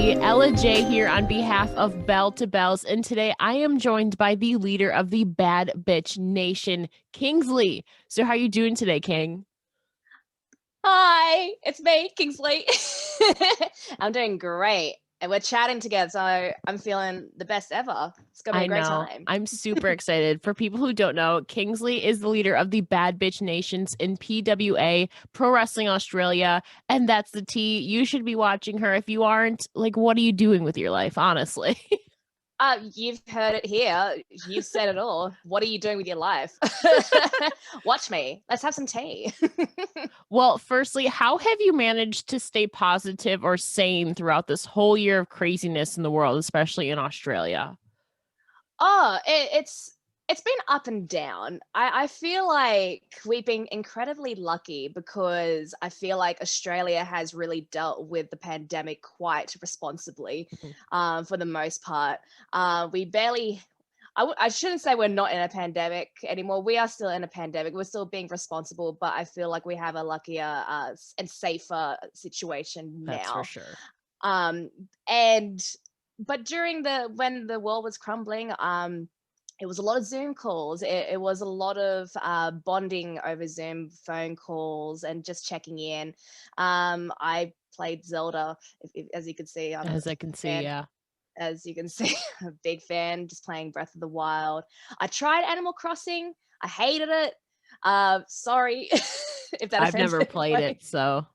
everybody. Ella J here on behalf of Bell to Bells, and today I am joined by the leader of the Bad Bitch Nation, Kingsley. So how you doing today, King? Hi, it's me, Kingsley. I'm doing great. And we're chatting together, so I'm feeling the best ever. It's gonna be I a great know. time. I'm super excited. For people who don't know, Kingsley is the leader of the Bad Bitch Nations in PWA, Pro Wrestling Australia, and that's the T. You should be watching her. If you aren't, like, what are you doing with your life, honestly? You've heard it here. You've said it all. What are you doing with your life? Watch me. Let's have some tea. Well, firstly, how have you managed to stay positive or sane throughout this whole year of craziness in the world, especially in Australia? It's been up and down. I feel like we've been incredibly lucky because I feel like Australia has really dealt with the pandemic quite responsibly, Mhm. for the most part. We barely. I shouldn't say we're not in a pandemic anymore. We are still in a pandemic. We're still being responsible, but I feel like we have a luckier and safer situation That's for now. sure. Um, and but during when the world was crumbling, it was a lot of Zoom calls. It was a lot of bonding over Zoom phone calls and just checking in. I played Zelda, as you can see, I'm a As I can see, fan. yeah. As you can see, I'm a big fan, just playing Breath of the Wild. I tried Animal Crossing. I hated it. Sorry if that I've offends never played anybody. it, so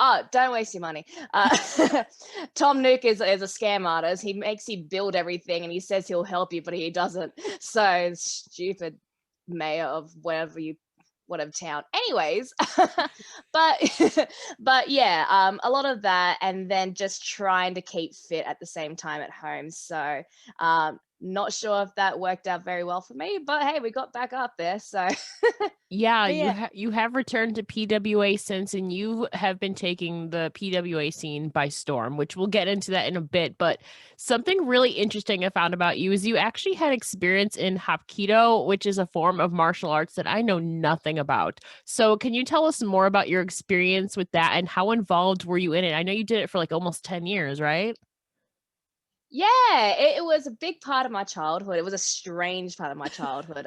Oh, don't waste your money. Tom Nook is a scam artist. He makes you build everything and he says he'll help you, but he doesn't. So stupid mayor of whatever town. Anyways, but but yeah, a lot of that, and then just trying to keep fit at the same time at home. So not sure if that worked out very well for me, but hey, we got back up there. So yeah, but yeah. you have returned to PWA since, and you have been taking the PWA scene by storm, which we'll get into that in a bit. But something really interesting I found about you is you actually had experience in Hapkido, which is a form of martial arts that I know nothing about. So, can you tell us more about your experience with that and how involved were you in it? I know you did it for like almost 10 years, right? Yeah, it was a big part of my childhood. It was a strange part of my childhood.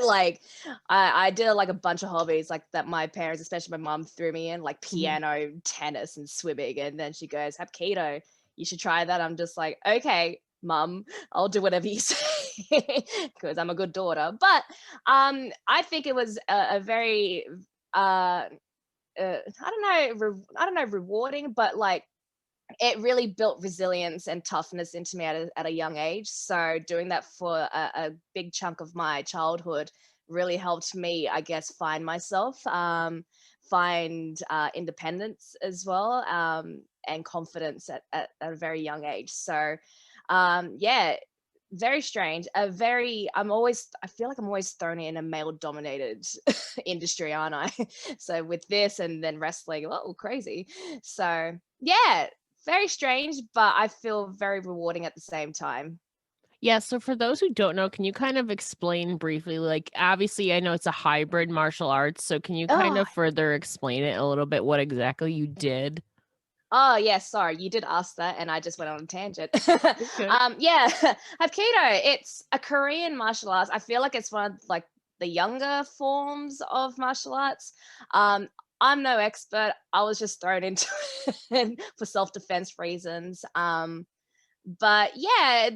Like I did like a bunch of hobbies like that my parents, especially my mom, threw me in, like Mhm. piano, tennis, and swimming. And then she goes, "Have keto. You should try that." I'm just like, "Okay, mom, I'll do whatever you say," because I'm a good daughter. But I think it was a very I don't know, rewarding, but like it really built resilience and toughness into me at a young age. So doing that for a big chunk of my childhood really helped me, I guess, find myself, find independence as well, and confidence at a very young age. So yeah, very strange. I feel like I'm always thrown in a male dominated industry, aren't I? So with this and then wrestling, oh, crazy. So yeah, very strange, but I feel very rewarding at the same time. Yeah, so for those who don't know, can you kind of explain briefly, like, obviously, I know it's a hybrid martial arts, so can you kind Oh, of further explain it a little bit what exactly you did? oh yeah, sorry, you did ask that, and I just went on a tangent. Okay. Yeah, Hapkido. It's a Korean martial arts. I feel like it's one of like the younger forms of martial arts. Um, I'm no expert. I was just thrown into it for self defense reasons. But yeah,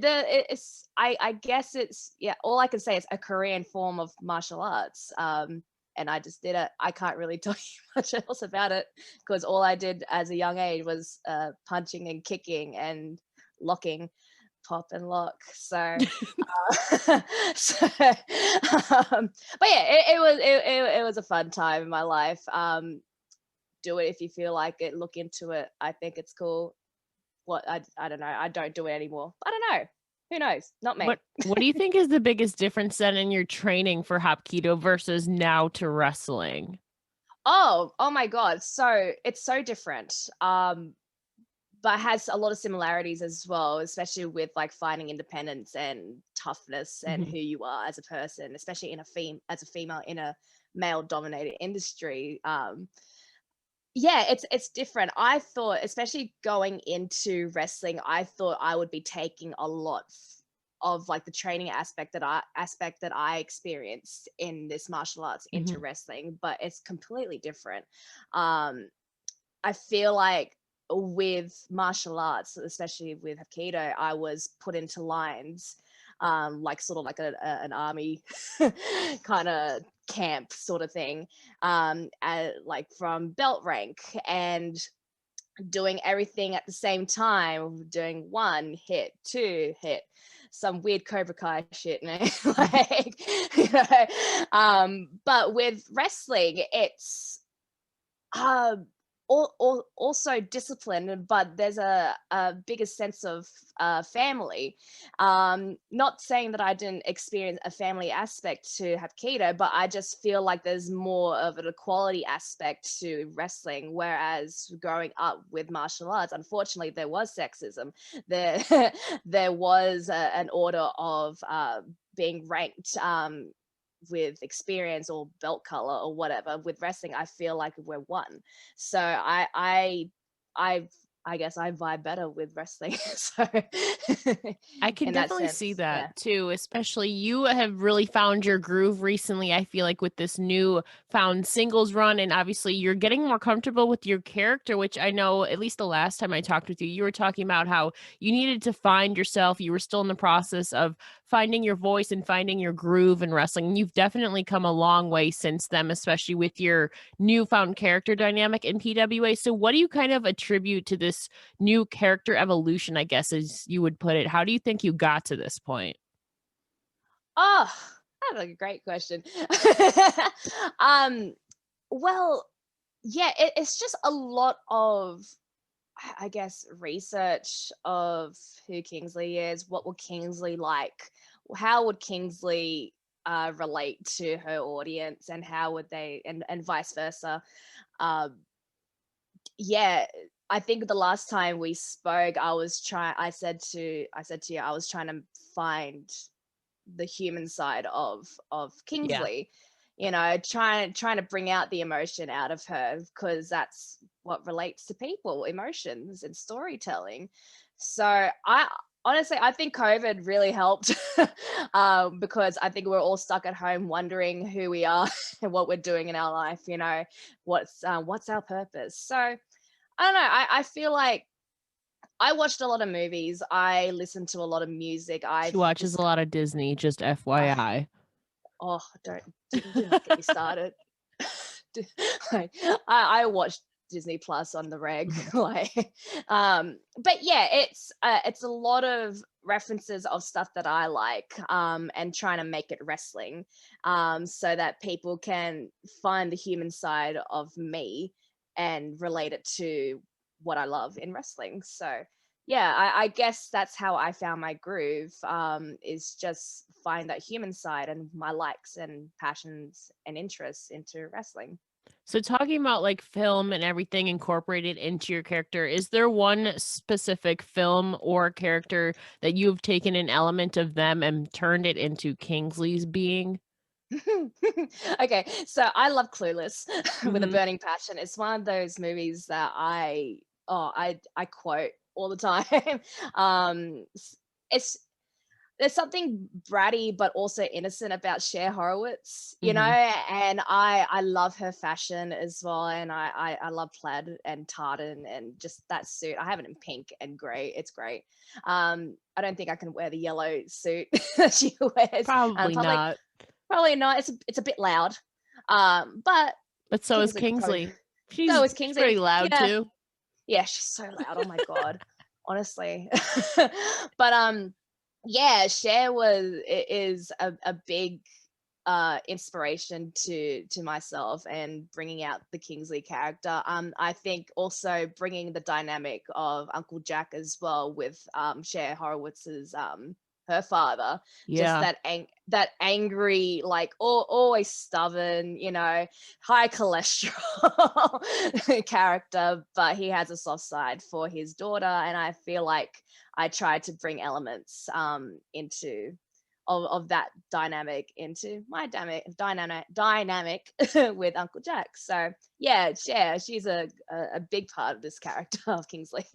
I guess it's, yeah, all I can say is a Korean form of martial arts. And I just did it. I can't really tell you much else about it because all I did as a young age was punching and kicking and locking, pop and lock. So, so but yeah, it was a fun time in my life. Do it if you feel like it. Look into it. I think it's cool. I don't know. I don't do it anymore. I don't know. Who knows? Not What me. what do you think is the biggest difference then in your training for Hapkido versus now to wrestling? Oh my God. So it's so different. But has a lot of similarities as well, especially with like finding independence and toughness and Mhm. who you are as a person, especially as a female in a male dominated industry. Yeah, it's different. I thought, especially going into wrestling, I thought I would be taking a lot of like the training aspect that I experienced in this martial arts into Mhm. wrestling, but it's completely different. Um, I feel like with martial arts, especially with Hapkido, I was put into lines, like sort of like an army kind of camp sort of thing, like from belt rank and doing everything at the same time, doing one hit, two hit, some weird Cobra Kai shit, like, but with wrestling, it's um, also discipline, but there's a bigger sense of family. Not saying that I didn't experience a family aspect to Hapkido, but I just feel like there's more of an equality aspect to wrestling. Whereas growing up with martial arts, unfortunately, there was sexism. There, there was an order of being ranked. With experience or belt color or whatever. With wrestling, I feel like we're one. So I I guess I vibe better with wrestling. So I can in that definitely see sense, yeah. that too, especially you have really found your groove recently. I feel like with this new found singles run, and obviously you're getting more comfortable with your character, which I know at least the last time I talked with you, you were talking about how you needed to find yourself. You were still in the process of finding your voice and finding your groove in wrestling. And you've definitely come a long way since then, especially with your newfound character dynamic in PWA. So, what do you kind of attribute to this new character evolution, I guess, as you would put it? How do you think you got to this point? Oh, that's a great question. um, well, yeah, it's just a lot of I guess research of who Kingsley is, what will Kingsley like, how would Kingsley relate to her audience, and how would they, and vice versa. Um, yeah, I think the last time we spoke, I said to you, I was trying to find the human side of Yeah. Kingsley, trying to bring out the emotion out of her, because that's what relates to people, emotions and storytelling. So I honestly, I think COVID really helped, because I think we're all stuck at home wondering who we are and what we're doing in our life, what's our purpose. So I don't know, I feel like I watched a lot of movies. I listened to a lot of music. She I've watches a discovered, lot of Disney, just FYI. oh, do not get me started. D- like, I watch Disney Plus on the reg, Mhm. like, but yeah, it's a lot of references of stuff that I like, and trying to make it wrestling, so that people can find the human side of me and relate it to what I love in wrestling. So yeah, I guess that's how I found my groove, is just find that human side and my likes and passions and interests into wrestling. So talking about like film and everything incorporated into your character, is there one specific film or character that you've taken an element of them and turned it into Kingsley's being? Okay, so I love Clueless with a Mhm. burning passion. It's one of those movies that I quote all the time. It's there's something bratty but also innocent about Cher Horowitz, Mhm. and I love her fashion as well, and I love plaid and tartan and just that suit. I have it in pink and grey. It's great. I don't think I can wear the yellow suit that she wears. Probably Probably not. Probably not. It's a bit loud. But But so is Kingsley could probably Kingsley. so is She's Kingsley. pretty loud Yeah. too. Yeah, she's so loud. Oh my god. Honestly. But yeah, is a big inspiration to myself and bringing out the Kingsley character. I think also bringing the dynamic of Uncle Jack as well with Cher Horowitz's her father, just Yeah. that angry, like always stubborn, high cholesterol character, but he has a soft side for his daughter, and I feel like I tried to bring elements into of that dynamic into my dynamic with Uncle Jack. So yeah, she's a big part of this character of Kingsley.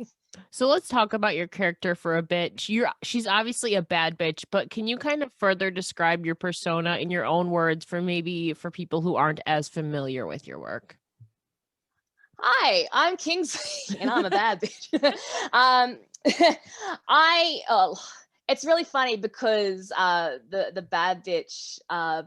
So let's talk about your character for a bit. She's obviously a bad bitch, but can you kind of further describe your persona in your own words for people who aren't as familiar with your work? Hi, I'm Kingsley, and I'm a bad bitch. um, I oh, it's really funny because the bad bitch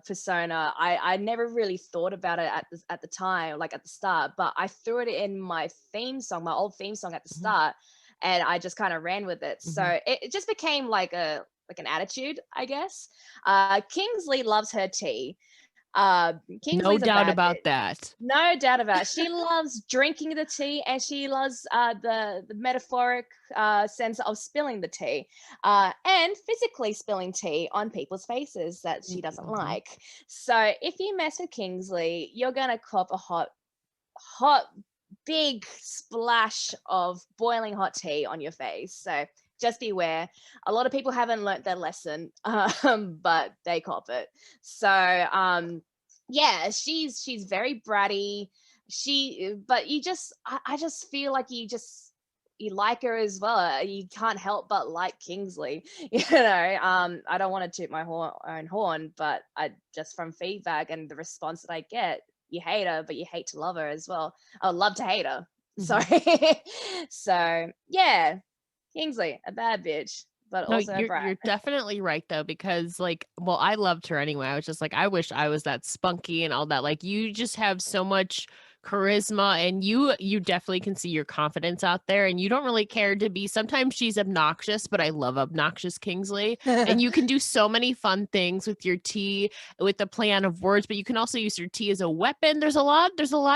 persona, I never really thought about it at the time, like at the start, but I threw it in my theme song, my old theme song at the Mhm, start, and I just kind of ran with it. So mhm. it just became like an attitude, I guess. Kingsley loves her tea. Uh, No Kingsley's a doubt bad about bitch. that. No doubt about it. She loves drinking the tea, and she loves the metaphoric sense of spilling the tea, and physically spilling tea on people's faces that she doesn't Mhm. like. So if you mess with Kingsley, you're gonna cop a hot, big splash of boiling hot tea on your face. So just beware. A lot of people haven't learnt their lesson, but they cop it. So yeah, she's very bratty. But I just feel like you like her as well. You can't help but like Kingsley. I don't want to toot my own horn, but I just from feedback and the response that I get, you hate her, but you hate to love her as well. I love to hate her. Mhm. Sorry. So yeah, Kingsley, a bad bitch, but No, also a brat. you're definitely right though, because like, well, I loved her anyway. I was just like, I wish I was that spunky and all that. Like, you just have so much charisma, and you definitely can see your confidence out there, and you don't really care to be. Sometimes she's obnoxious, but I love obnoxious Kingsley. And you can do so many fun things with your tea, with the play on of words, but you can also use your tea as a weapon. There's a lot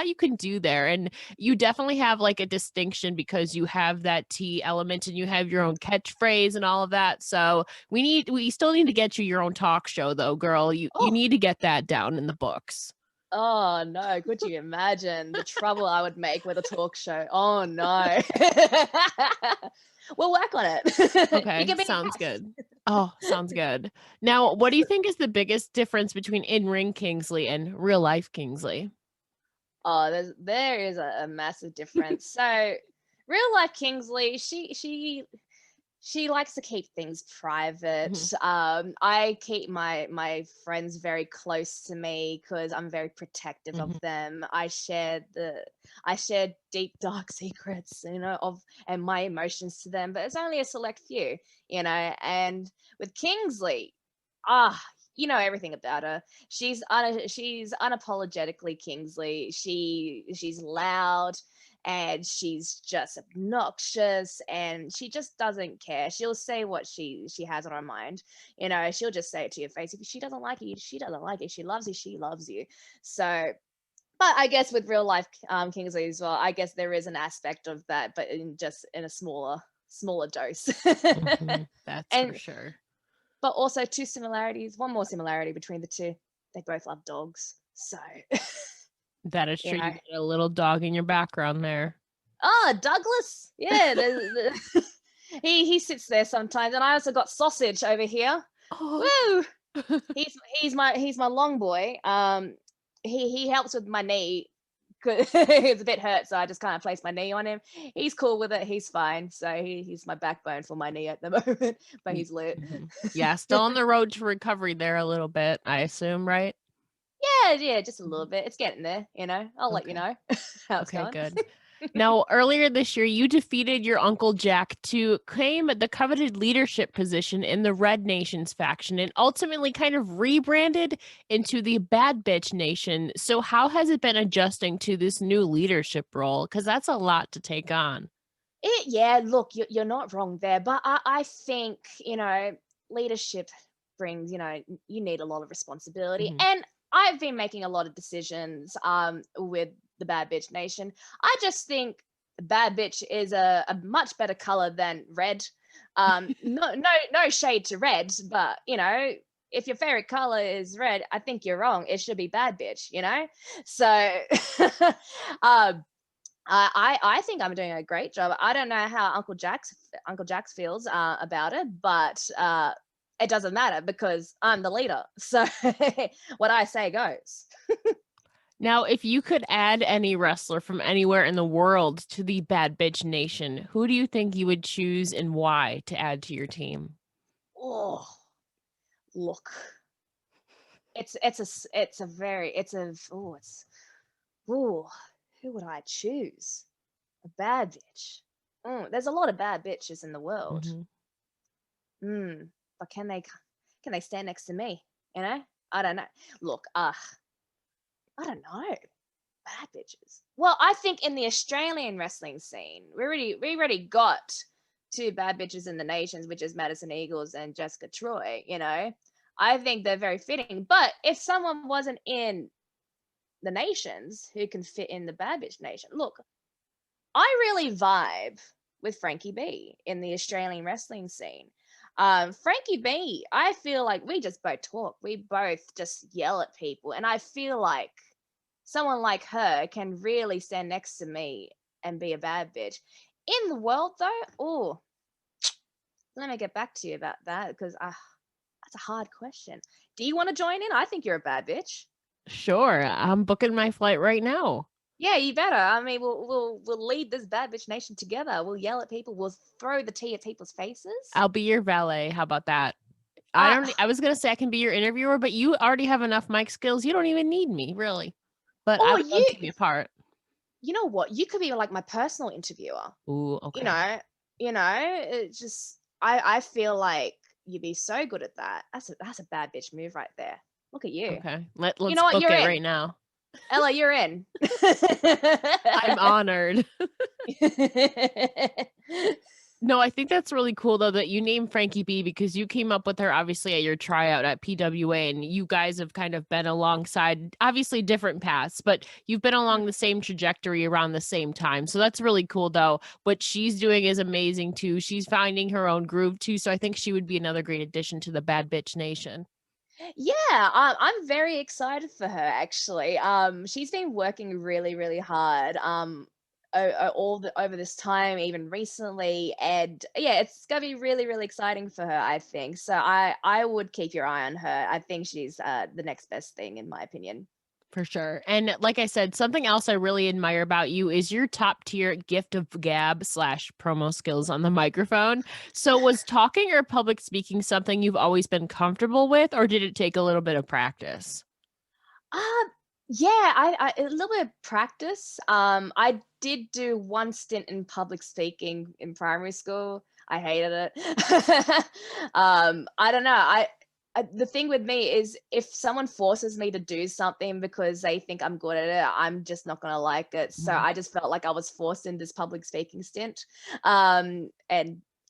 you can do there, and you definitely have like a distinction because you have that tea element and you have your own catchphrase and all of that. So we still need to get you your own talk show though, girl. You Oh, need to get that down in the books. oh no, could you imagine the trouble I would make with a talk show? Oh no. We'll work on it. You Okay, can be a sounds guest. good. Oh, sounds good. Now, what do you think is the biggest difference between in-ring Kingsley and real life Kingsley? Oh, there is a massive difference. So real life Kingsley, she likes to keep things private. Mhm, I keep my friends very close to me because I'm very protective of mhm. them. I share deep dark secrets, of and my emotions to them, but it's only a select few, And with Kingsley, ah, you know everything about her. She's unapologetically Kingsley. She's loud, and she's just obnoxious, and she just doesn't care. She'll say what she has on her mind. She'll just say it to your face. If she doesn't like you, she doesn't like it. She loves you, she loves you. So, but I guess with real life Kingsley as well, I guess there is an aspect of that, but in a smaller dose. Mhm, that's for And sure. but also one more similarity between the two. They both love dogs. So, That is you true. know. You got a little dog in your background there. Oh, Douglas. Yeah, he sits there sometimes, and I also got Sausage over here. Oh. Woo! He's my long boy. He helps with my knee. It's a bit hurt, so I just kind of place my knee on him. He's cool with it. He's fine. So he's my backbone for my knee at the moment, but Y he's lit. Mhm. Yeah, still on the road to recovery there a little bit, I assume, right? Yeah, just a little Mhm. bit. It's getting there. I'll let you Okay. know how it's Okay, going. good. Now, earlier this year, you defeated your Uncle Jack to claim the coveted leadership position in the Red Nations faction and ultimately kind of rebranded into the Bad Bitch Nation. So, how has it been adjusting to this new leadership role? Because that's a lot to take on. Yeah, look, you're not wrong there, but I think, leadership brings, you need a lot of responsibility. Mhm, And I've been making a lot of decisions with the Bad Bitch Nation. I just think Bad Bitch is a much better color than red. No shade to red, but if your favorite color is red, I think you're wrong. It should be Bad Bitch. So um I think I'm doing a great job. I don't know how Uncle Jax feels about it, but it doesn't matter because I'm the leader. So what I say goes. Now, if you could add any wrestler from anywhere in the world to the Bad Bitch Nation, who do you think you would choose and why to add to your team? Oh, look, it's oh, who would I choose? A bad bitch. There's a lot of bad bitches in the world. Hmm. But can they stand next to me? You know, I don't know. Look, I don't know. Bad bitches. Well, I think in the Australian wrestling scene, we already got two bad bitches in the nations, which is Madison Eagles and Jessica Troy. I think they're very fitting. But if someone wasn't in the nations who can fit in the bad bitch nation, look, I really vibe with Frankie B in the Australian wrestling scene. Frankie B, I feel like we just both talk. We both just yell at people. And I feel like someone like her can really stand next to me and be a bad bitch. In the world, though, oh, let me get back to you about that because that's a hard question. Do you want to join in? I think you're a bad bitch. Sure, I'm booking my flight right now. Yeah, you better. I mean, we'll lead this bad bitch nation together. We'll yell at people. We'll throw the tea at people's faces. I'll be your valet. How about that? Uh, I was gonna say I can be your interviewer, but you already have enough mic skills. You don't even need me, really. But I or would love to be a part. you know what? You could be like my personal interviewer. Ooh, You okay. know, it just I feel like you'd be so good at that. That's a bad bitch move right there. Look at you. Okay. You Let's know what? book You're it in. right now. Ella, you're in. I'm honored. No, I think that's really cool though that you named Frankie B because you came up with her obviously at your tryout at PWA and you guys have kind of been alongside obviously different paths, but you've been along the same trajectory around the same time. So that's really cool though. What she's doing is amazing too. She's finding her own groove too. So I think she would be another great addition to the Bad Bitch Nation. Yeah, I'm very excited for her actually. She's been working really, really hard. Over this time, even recently, and yeah, it's gonna be really, really exciting for her. I think so. I would keep your eye on her. I think she's the next best thing in my opinion. For sure. And like I said, something else I really admire about you is your top tier gift of gab slash promo skills on the microphone. So, was talking or public speaking something you've always been comfortable with, or did it take a little bit of practice? Uh, yeah, a little bit of practice. I did do one stint in public speaking in primary school. I hated it. I don't know. The thing with me is if someone forces me to do something because they think I'm good at it, I'm just not gonna like it. So Mhm. I just felt like I was forced in this public speaking stint. And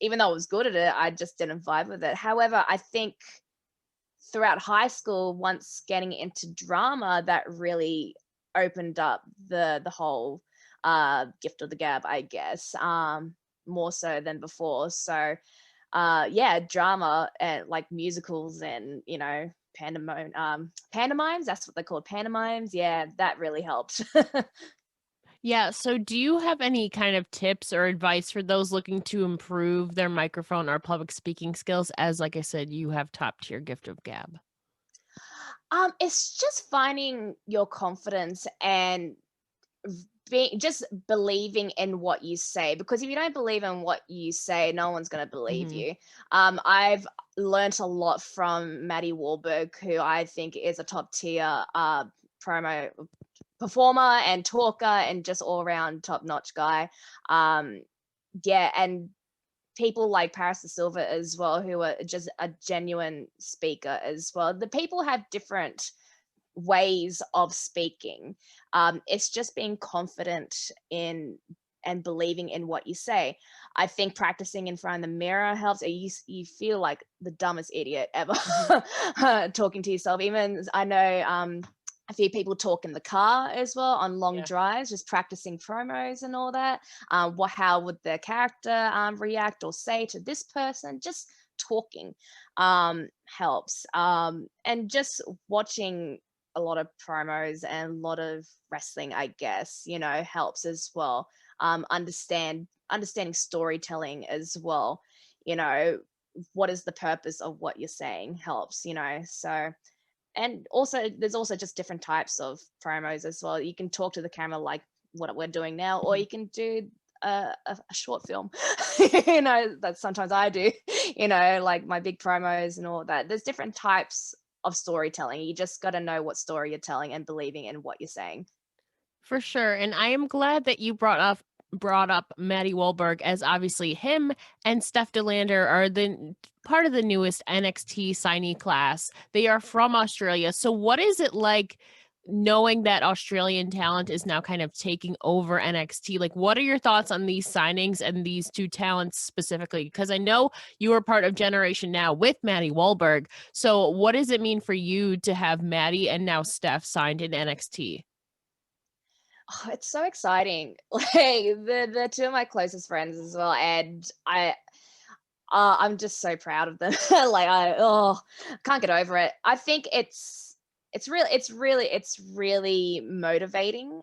even though I was good at it, I just didn't vibe with it. However, I think throughout high school, once getting into drama, that really opened up the whole gift of the gab, I guess, more so than before. So yeah, drama and like musicals and pantomimes, that's what they're called, pantomimes. Yeah, that really helped. Yeah. So, do you have any kind of tips or advice for those looking to improve their microphone or public speaking skills? As, like I said, you have top tier gift of gab. It's just finding your confidence and just believing in what you say, because if you don't believe in what you say, no one's going to believe Hmm. you. I've learnt a lot from Matty Wahlberg, who I think is a top tier promo performer and talker and just all around top notch guy. um yeah, and people like Paris the Silver as well, who are just a genuine speaker as well. The people have different ways of speaking. It's just being confident in and believing in what you say. I think practicing in front of the mirror helps. You feel like the dumbest idiot ever Hmm. talking to yourself. Even I know a few people talk in the car as well on long Yeah. drives, just practicing promos and all that. How would the character react or say to this person? Just talking helps. And just watching a lot of promos and a lot of wrestling, I guess, helps as well. Understanding storytelling as well. You know, what is the purpose of what you're saying helps, so. And also there's also just different types of promos as well. You can talk to the camera like what we're doing now, or you can do a short film. That sometimes I do, like my big promos and all that. There's different types of storytelling. You just got to know what story you're telling and believing in what you're saying. For sure. And I am glad that you brought up Matty Wahlberg, as obviously him and Steph DeLander are the part of the newest NXT signee class. They are from Australia. So what is it like knowing that Australian talent is now kind of taking over NXT? Like, what are your thoughts on these signings and these two talents specifically? Because I know you were part of Generation Now with Matty Wahlberg. So what does it mean for you to have Matty and now Steph signed in NXT? Oh, it's so exciting. Like the two of my closest friends as well, and I'm just so proud of them. Like I can't get over it. I think it's really motivating.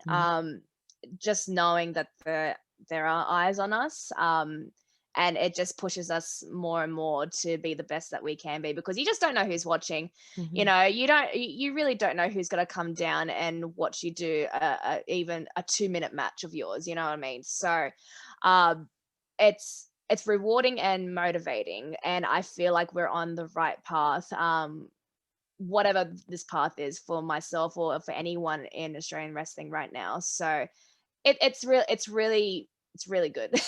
Just knowing that there are eyes on us. And it just pushes us more and more to be the best that we can be, because you just don't know who's watching. You really don't know who's going to come down and watch you do even a 2-minute match of yours. You know what I mean? So it's rewarding and motivating, and I feel like we're on the right path. Whatever this path is for myself or for anyone in Australian wrestling right now. So it's really good.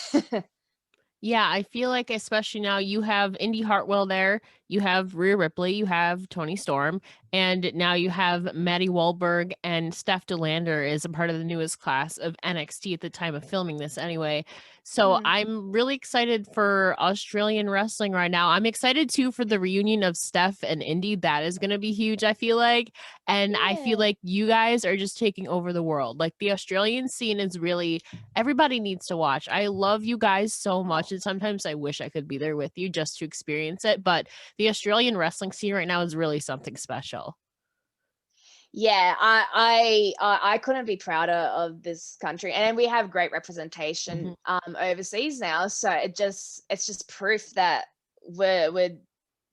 Yeah, I feel like especially now you have Indy Hartwell there, you have Rhea Ripley, you have Tony Storm, and now you have Matty Wahlberg, and Steph DeLander is a part of the newest class of NXT at the time of filming this anyway. So I'm really excited for Australian wrestling right now. I'm excited too for the reunion of Steph and Indy. That is going to be huge, I feel like. And I feel like you guys are just taking over the world. Like the Australian scene is really, everybody needs to watch. I love you guys so much. And sometimes I wish I could be there with you just to experience it. But the Australian wrestling scene right now is really something special. Yeah, I couldn't be prouder of this country, and we have great representation overseas now. So it's just proof that we're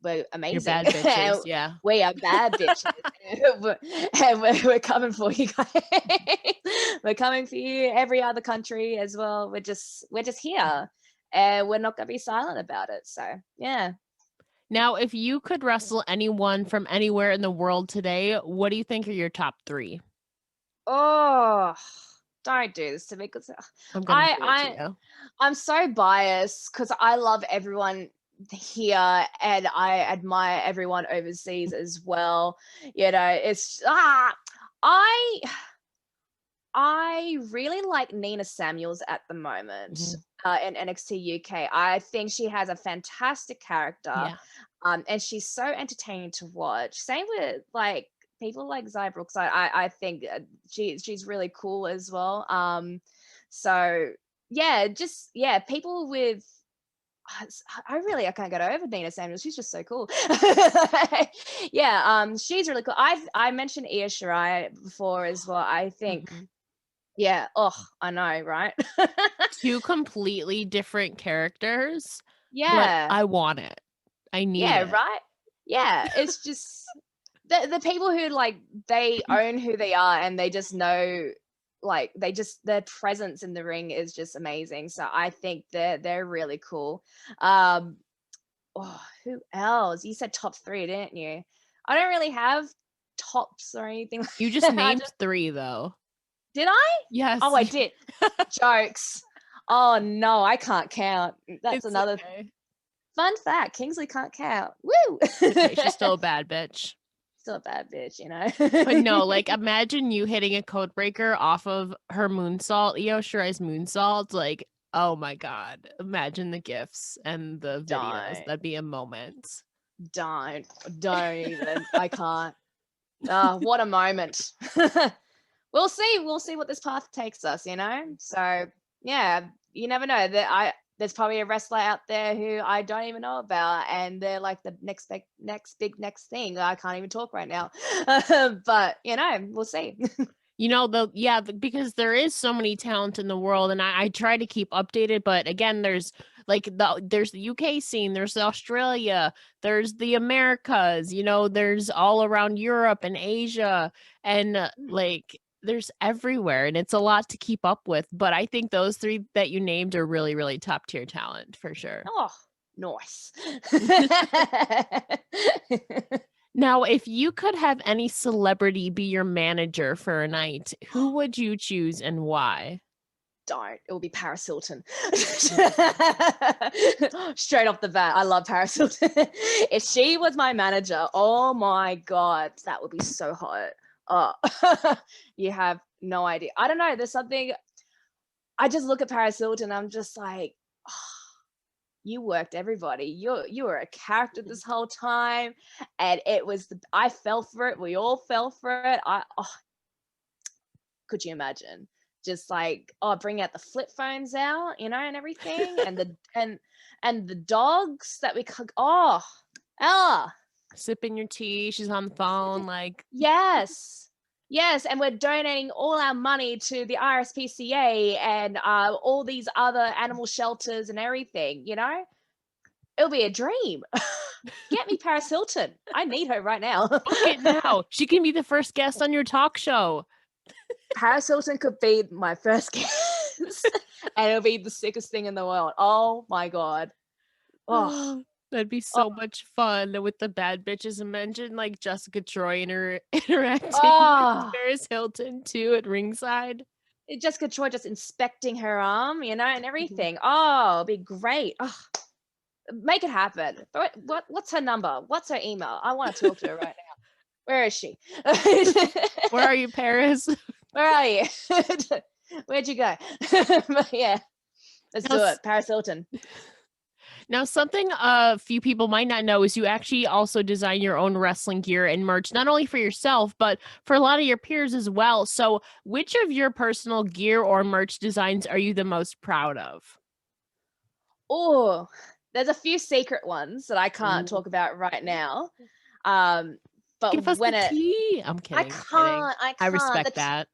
You're amazing. bad bitches. Yeah. We are bad bitches, and we're coming for you guys. We're coming for you. Every other country as well. We're just here, and we're not gonna be silent about it. So yeah. Now, if you could wrestle anyone from anywhere in the world today, what do you think are your top 3? Oh, don't do this to me, because I'm gonna do it to you. I'm so biased, because I love everyone here and I admire everyone overseas as well. It's I really like Nina Samuels at the moment in NXT UK. I think she has a fantastic character. Yeah. And she's so entertaining to watch. Same with like people like Zaya Brooks. I think she's really cool as well. So yeah, people with I can't get over Nina Samuels. She's just so cool. Yeah, she's really cool. I mentioned Io Shirai before as well. I think yeah, I know, right? 2 completely different characters. But Yeah. I want it. I need Yeah, it. right? Yeah, it's just the people who like they own who they are, and they just know, like their presence in the ring is just amazing. So I think they're really cool. Who else? You said top 3, didn't you? I don't really have tops or anything like You just that. named 3 though. Did I? Yes. Oh, I did. Jokes. Oh no, I can't count. That's It's another okay. fun fact. Kingsley can't count. Woo! Okay, she's still a bad bitch. Still a bad bitch, But no, like imagine you hitting a code breaker off of her moonsault, Io Shirai's moonsault. Like, oh my god. Imagine the gifs and the videos. Don't. That'd be a moment. Don't even. I can't. What a moment. We'll see what this path takes us, So yeah, you never know. There's probably a wrestler out there who I don't even know about, and they're like the next big thing. I can't even talk right now. But we'll see. Because there is so many talent in the world, and I try to keep updated, but again, there's Like there's the UK scene, there's Australia, there's the Americas, you know, there's all around Europe and Asia, and like there's everywhere, and it's a lot to keep up with. But I think those three that you named are really, really top tier talent for sure. Oh, nice. Now, if you could have any celebrity be your manager for a night, who would you choose and why? Don't. It will be Paris Hilton. Straight off the bat, I love Paris Hilton. If she was my manager, oh my God, that would be so hot. Oh, you have no idea. I don't know. There's something, I just look at Paris Hilton, I'm just like, oh, you worked everybody. You were a character this whole time. And it was, I fell for it. We all fell for it. Could you imagine? Just like, oh, bring out the flip phones out, you know, and everything, and the dogs that we could. Oh, Ella, Sipping your tea, she's on the phone, like yes, and we're donating all our money to the RSPCA and all these other animal shelters and everything. You know, it'll be a dream. Get me Paris Hilton. I need her right now. book it now. She can be the first guest on your talk show. Paris Hilton could be my first guest, and it'll be the sickest thing in the world. Oh my God. Oh, That'd be so much fun with the bad bitches. Imagine like Jessica Troy interacting with Paris Hilton too at ringside. Jessica Troy just inspecting her arm, you know, and everything. Oh, it'd be great. Oh, make it happen. What's her number? What's her email? I want to talk to her right now. Where is she? Where are you, Paris? Where are you? Where'd you go? Yeah, let's do it. Paris Hilton. Now, something a few people might not know is you actually also design your own wrestling gear and merch, not only for yourself, but for a lot of your peers as well. So which of your personal gear or merch designs are you the most proud of? Oh, there's a few secret ones that I can't talk about right now. But give us when the tea. I'm kidding. I respect that.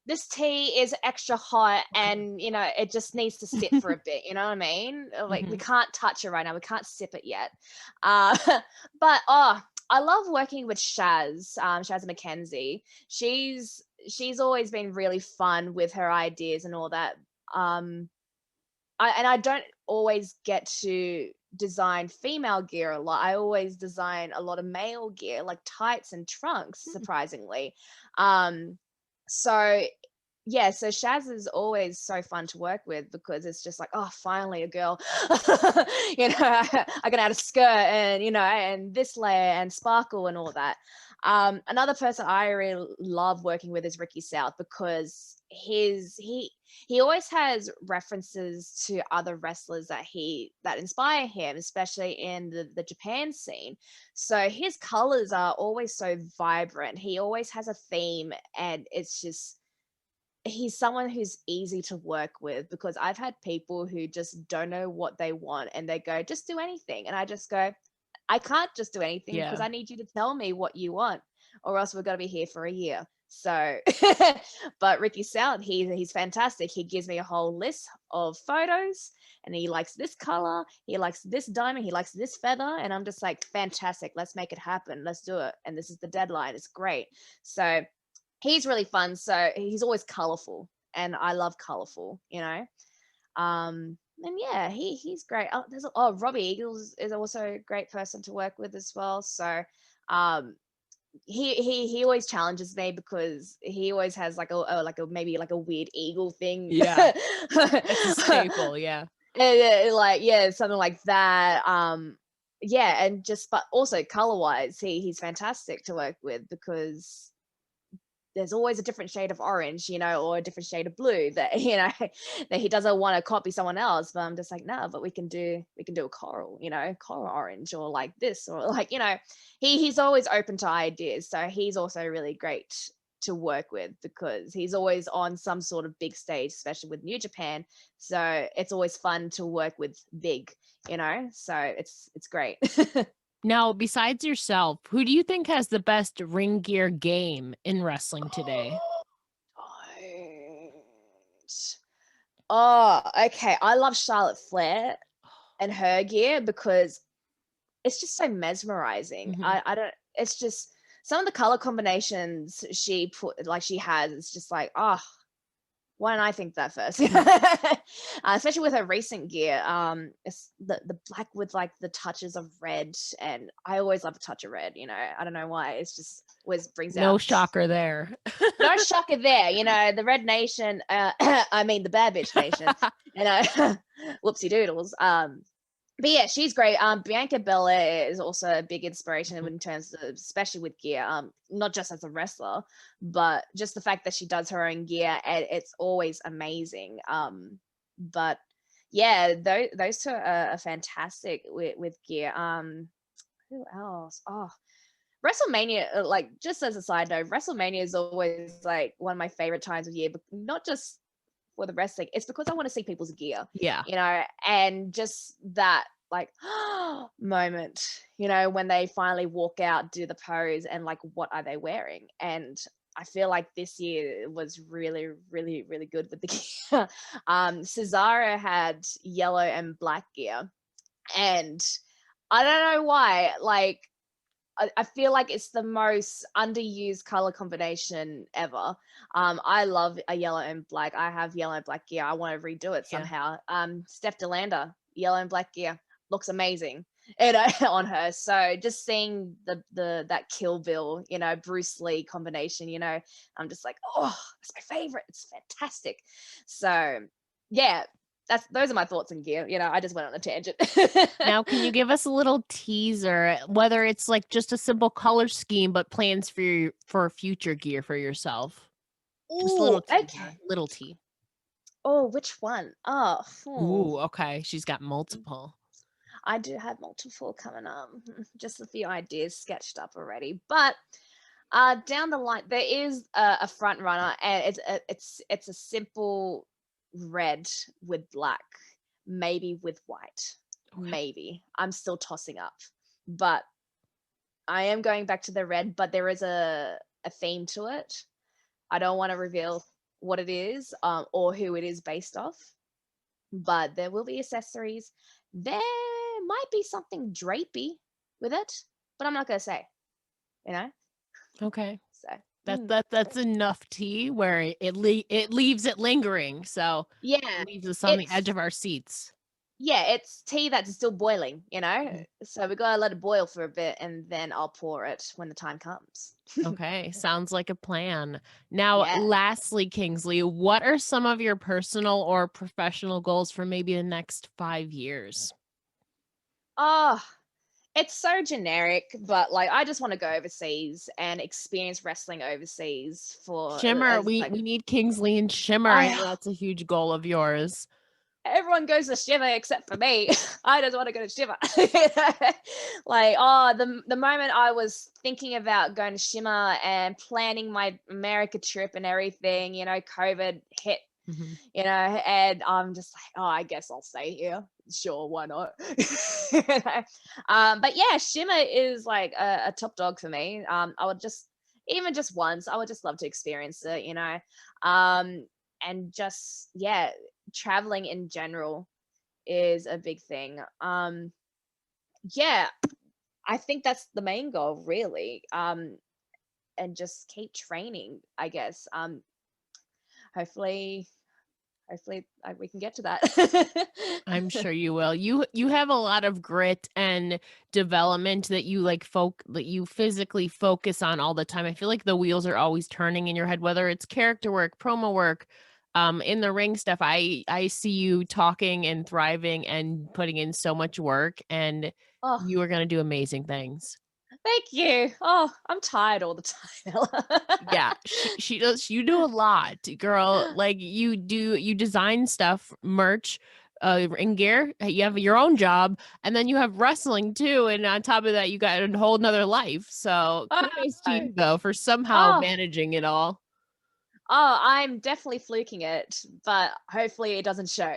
This tea is extra hot, and you know it just needs to sit for a bit. You know what I mean? Like we can't touch it right now. We can't sip it yet. But I love working with Shaz McKenzie. She's always been really fun with her ideas and all that. I don't always get to design female gear a lot. I always design a lot of male gear, like tights and trunks, surprisingly. So yeah, so Shaz is always so fun to work with because it's just like, oh, finally a girl, you know, I can add a skirt and, you know, and this layer and sparkle and all that. Another person I really love working with is Ricky South because he always has references to other wrestlers that inspire him, especially in the Japan scene. So his colors are always so vibrant. He always has a theme, and it's just he's someone who's easy to work with because I've had people who just don't know what they want and they go, just do anything. And I just go, I can't just do anything because I need you to tell me what you want or else we're going to be here for a year. So, but Ricky South, he's fantastic. He gives me a whole list of photos and he likes this color. He likes this diamond. He likes this feather. And I'm just like, fantastic. Let's make it happen. Let's do it. And this is the deadline. It's great. So he's really fun. So he's always colorful and I love colorful, you know? And yeah, he's great. Robbie Eagles is also a great person to work with as well. So, he always challenges me because he always has like maybe a weird eagle thing. Yeah, it's a staple. Yeah, something like that. Yeah, and but also color wise, he's fantastic to work with because there's always a different shade of orange, you know, or a different shade of blue that, you know, that he doesn't want to copy someone else. But I'm just like, no, but we can do a coral, you know, coral orange or like this or like, you know, he's always open to ideas. So he's also really great to work with because he's always on some sort of big stage, especially with New Japan. So it's always fun to work with big, you know, so it's great. Now, besides yourself, who do you think has the best ring gear game in wrestling today? Oh, okay. I love Charlotte Flair. and her gear because it's just so mesmerizing. Mhm. I don't, it's just some of the color combinations she has, it's just like, oh, why didn't I think that first? Especially with her recent gear. It's the black with like the touches of red, and I always love a touch of red. I don't know why. It's just always brings No out. shocker there. No shocker there. The Red Nation. I mean the Bad Bitch Nation. Whoopsie doodles. But yeah, she's great. Bianca Belair is also a big inspiration in terms of, especially with gear. Not just as a wrestler, but just the fact that she does her own gear, and it's always amazing. But yeah, those two are fantastic with gear. Who else? Oh, WrestleMania. Like, just as a side note, WrestleMania is always like one of my favorite times of year, but not just for the wrestling. It's because I want to see people's gear. Yeah. And just that like moment, when they finally walk out, do the pose, and like, what are they wearing? And I feel like this year was really, really, really good with the gear. Cesaro had yellow and black gear, and I don't know why, like, I feel like it's the most underused color combination ever. I love a yellow and black. I have yellow and black gear. I want to redo it Yeah. somehow. Steph DeLander, yellow and black gear, looks amazing. On her. So just seeing that Kill Bill, Bruce Lee combination, I'm just like, oh, it's my favorite. It's fantastic. So yeah, those are my thoughts on gear. I just went on a tangent. Now, can you give us a little teaser, whether it's like just a simple color scheme, but plans for future gear for yourself? Just a Ooh, little teaser, okay. little T. Oh, which one? Ooh, okay. She's got multiple. I do have multiple coming up. Just a few ideas sketched up already. But down the line, there is a front runner, and it's a simple red with black, maybe with white. Okay. Maybe. I'm still tossing up. But I am going back to the red, but there is a theme to it. I don't want to reveal what it is, or who it is based off, but there will be accessories. There might be something drapey with it, but I'm not gonna say, you know. Okay. So That's enough tea where it leaves it lingering. So yeah, it leaves us on the edge it's of our seats. it's tea that's still boiling, So we gotta let it boil for a bit, and then I'll pour it when the time comes. Okay, sounds like a plan. Now, Yeah. lastly, Kingsley, what are some of your personal or professional goals for maybe the next 5 years? Oh, it's so generic, but like, I just want to go overseas and experience wrestling overseas for Shimmer, as we like need Kingsley and Shimmer. I know I that's a huge goal of yours. everyone goes to Shiver except for me. I just want to go to Shiver. Like, oh, the moment I was thinking about going to Shimmer and planning my America trip and everything, COVID hit, Mhm. and I'm just like, oh, I guess I'll stay here. Sure, why not? But yeah, Shimmer is like a top dog for me. I would just, even just once, I would just love to experience it, and just, yeah, traveling in general is a big thing. Yeah, I think that's the main goal, really. And just keep training, I guess. Hopefully, we can get to that. I'm sure you will. You have a lot of grit and development that you that you physically focus on all the time. I feel like the wheels are always turning in your head, whether it's character work, promo work, in the ring stuff. I see you talking and thriving and putting in so much work, and Oh, you are going to do amazing things. thank you. Oh, I'm tired all the time. Yeah, she does. You do a lot, girl. Like you design stuff, merch, and gear. You have your own job, and then you have wrestling too. And on top of that, you got a whole nother life. So kudos to you though for somehow Oh, managing it all. I'm definitely fluking it, but hopefully it doesn't show.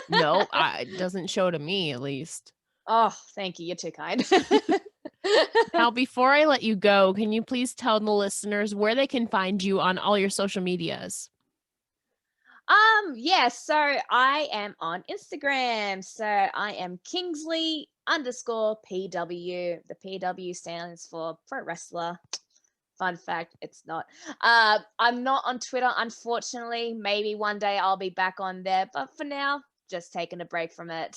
No, it doesn't show to me at least. Oh, thank you. You're too kind. Now, before I let you go, can you please tell the listeners where they can find you on all your social medias? Yeah, so I am on Instagram. So I am Kingsley underscore PW. The PW stands for pro wrestler. Fun fact, it's not. I'm not on Twitter, unfortunately. Maybe one day I'll be back on there, but for now, just taking a break from it.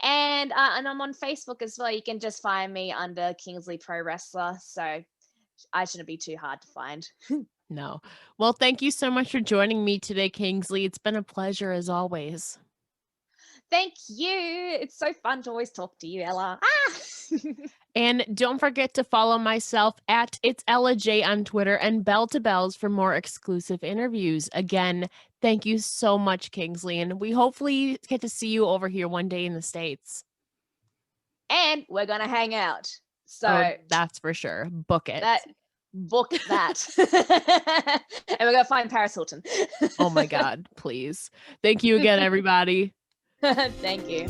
And I'm on Facebook as well. You can just find me under Kingsley Pro Wrestler. So I shouldn't be too hard to find. No. Well, thank you so much for joining me today, Kingsley. It's been a pleasure as always. Thank you. It's so fun to always talk to you, Ella. Ah! And don't forget to follow myself at It's Ella J on Twitter and Bell to Bells for more exclusive interviews. Again, thank you so much, Kingsley. And we hopefully get to see you over here one day in the States. And we're gonna hang out. So Oh, that's for sure. Book it. Book that. And we're gonna find Paris Hilton. Oh my God, please. Thank you again, everybody. Thank you.